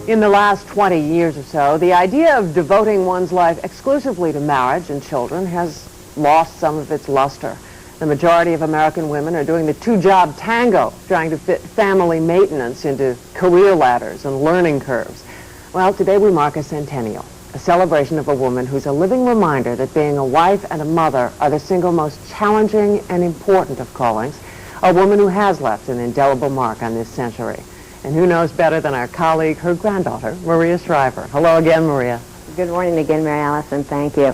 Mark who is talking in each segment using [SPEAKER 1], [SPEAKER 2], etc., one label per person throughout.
[SPEAKER 1] In the last 20 years or so, the idea of devoting one's life exclusively to marriage and children has lost some of its luster. The majority of American women are doing the two-job tango, trying to fit family maintenance into career ladders and learning curves. Well, today we mark a centennial, a celebration of a woman who's a living reminder that being a wife and a mother are the single most challenging and important of callings, a woman who has left an indelible mark on this century. And who knows better than our colleague, her granddaughter, Maria Shriver. Hello again, Maria.
[SPEAKER 2] Good morning again, Mary Alice, and thank you.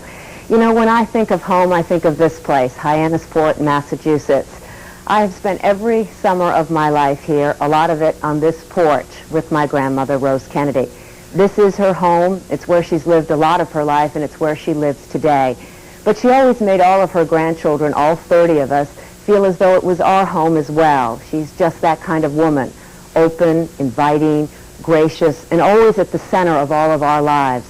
[SPEAKER 2] You know, when I think of home, I think of this place, Hyannisport, Massachusetts. I have spent every summer of my life here, a lot of it on this porch with my grandmother, Rose Kennedy. This is her home. It's where she's lived a lot of her life, and it's where she lives today. But she always made all of her grandchildren, all 30 of us, feel as though it was our home as well. She's just that kind of woman. Open, inviting, gracious, and always at the center of all of our lives.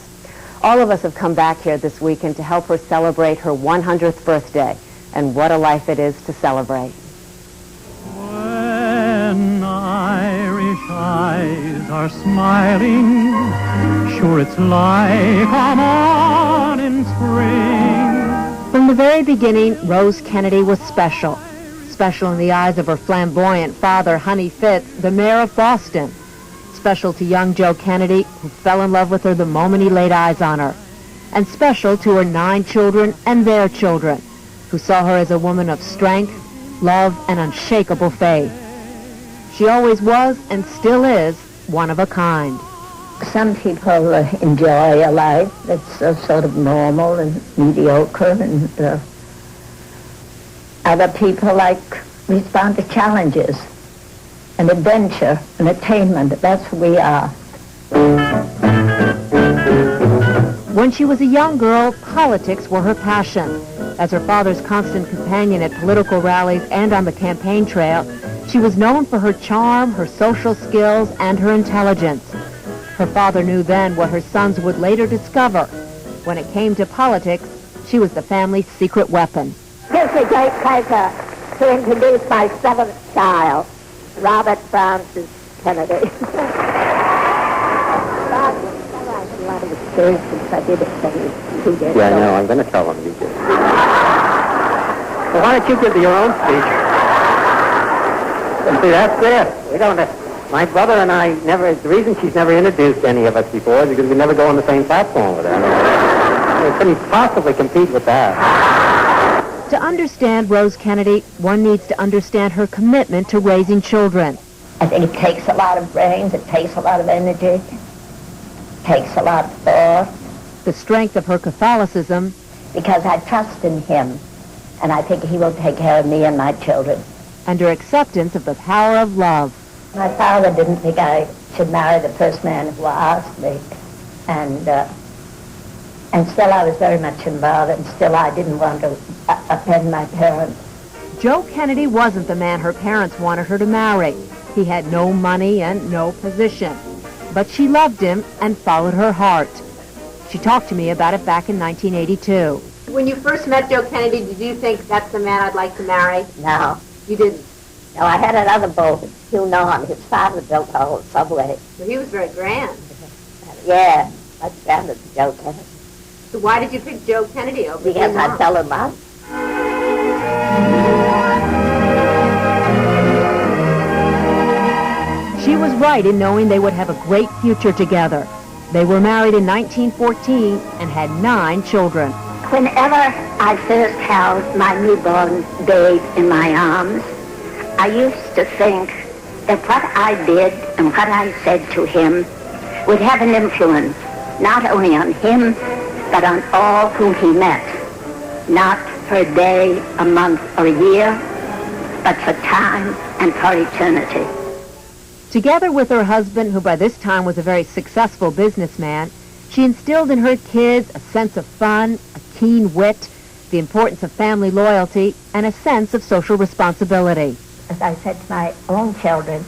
[SPEAKER 2] All of us have come back here this weekend to help her celebrate her 100th birthday, and what a life it is to celebrate.
[SPEAKER 3] When Irish eyes are smiling, sure it's like a morning spring.
[SPEAKER 2] From the very beginning, Rose Kennedy was special. Special in the eyes of her flamboyant father, Honey Fitz, the mayor of Boston. Special to young Joe Kennedy, who fell in love with her the moment he laid eyes on her. And special to her 9 children and their children, who saw her as a woman of strength, love, and unshakable faith. She always was, and still is, one of a kind.
[SPEAKER 4] Some people enjoy a life that's sort of normal and mediocre, and other people respond to challenges and adventure and attainment. That's who we are.
[SPEAKER 2] When she was a young girl, politics were her passion. As her father's constant companion at political rallies and on the campaign trail, she was known for her charm, her social skills, and her intelligence. Her father knew then what her sons would later discover. When it came to politics, she was the family's secret weapon.
[SPEAKER 4] It's a great pleasure to introduce my 7th child, Robert Francis Kennedy. A lot of experience since I did it 2 days ago.
[SPEAKER 5] Yeah, I know. I'm going to tell them you did. Well, why don't you give your own speech? See, that's it. We don't have, my brother and I never, the reason she's never introduced any of us before is because we never go on the same platform with her. We couldn't possibly compete with that.
[SPEAKER 2] To understand Rose Kennedy, one needs to understand her commitment to raising children.
[SPEAKER 4] I think it takes a lot of brains, it takes a lot of energy, it takes a lot of thought.
[SPEAKER 2] The strength of her Catholicism.
[SPEAKER 4] Because I trust in him, and I think he will take care of me and my children.
[SPEAKER 2] And her acceptance of the power of love.
[SPEAKER 4] My father didn't think I should marry the first man who asked me, and still I was very much involved, and still I didn't want to offend my parents.
[SPEAKER 2] Joe Kennedy wasn't the man her parents wanted her to marry. He had no money and no position. But she loved him and followed her heart. She talked to me about it back in 1982.
[SPEAKER 6] When you first met Joe Kennedy, did you think that's the man I'd like to marry?
[SPEAKER 4] No.
[SPEAKER 6] You didn't?
[SPEAKER 4] No, I had another boat, Hugh Norton. His father built the whole subway.
[SPEAKER 6] So he was very grand.
[SPEAKER 4] Yeah, much grander than Joe Kennedy.
[SPEAKER 6] So why did you pick Joe Kennedy over
[SPEAKER 4] Because
[SPEAKER 6] his
[SPEAKER 4] I
[SPEAKER 6] mom?
[SPEAKER 4] fell in love.
[SPEAKER 2] She was right in knowing they would have a great future together. They were married in 1914 and had 9 children.
[SPEAKER 4] Whenever I first held my newborn babe in my arms, I used to think that what I did and what I said to him would have an influence, not only on him, but on all whom he met. Not for a day, a month, or a year, but for time and for eternity.
[SPEAKER 2] Together with her husband, who by this time was a very successful businessman, she instilled in her kids a sense of fun, a keen wit, the importance of family loyalty, and a sense of social responsibility.
[SPEAKER 4] As I said to my own children,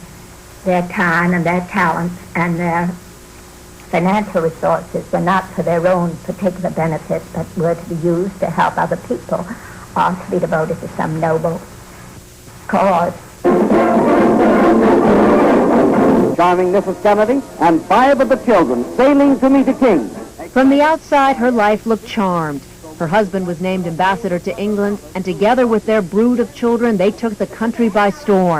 [SPEAKER 4] their time and their talents and their financial resources were not for their own particular benefit, but were to be used to help other people or to be devoted to some noble cause.
[SPEAKER 5] charming Mrs. Kennedy and 5 of the children sailing to meet the king.
[SPEAKER 2] From the outside, her life looked charmed. Her husband was named ambassador to England, and together with their brood of children, they took the country by storm.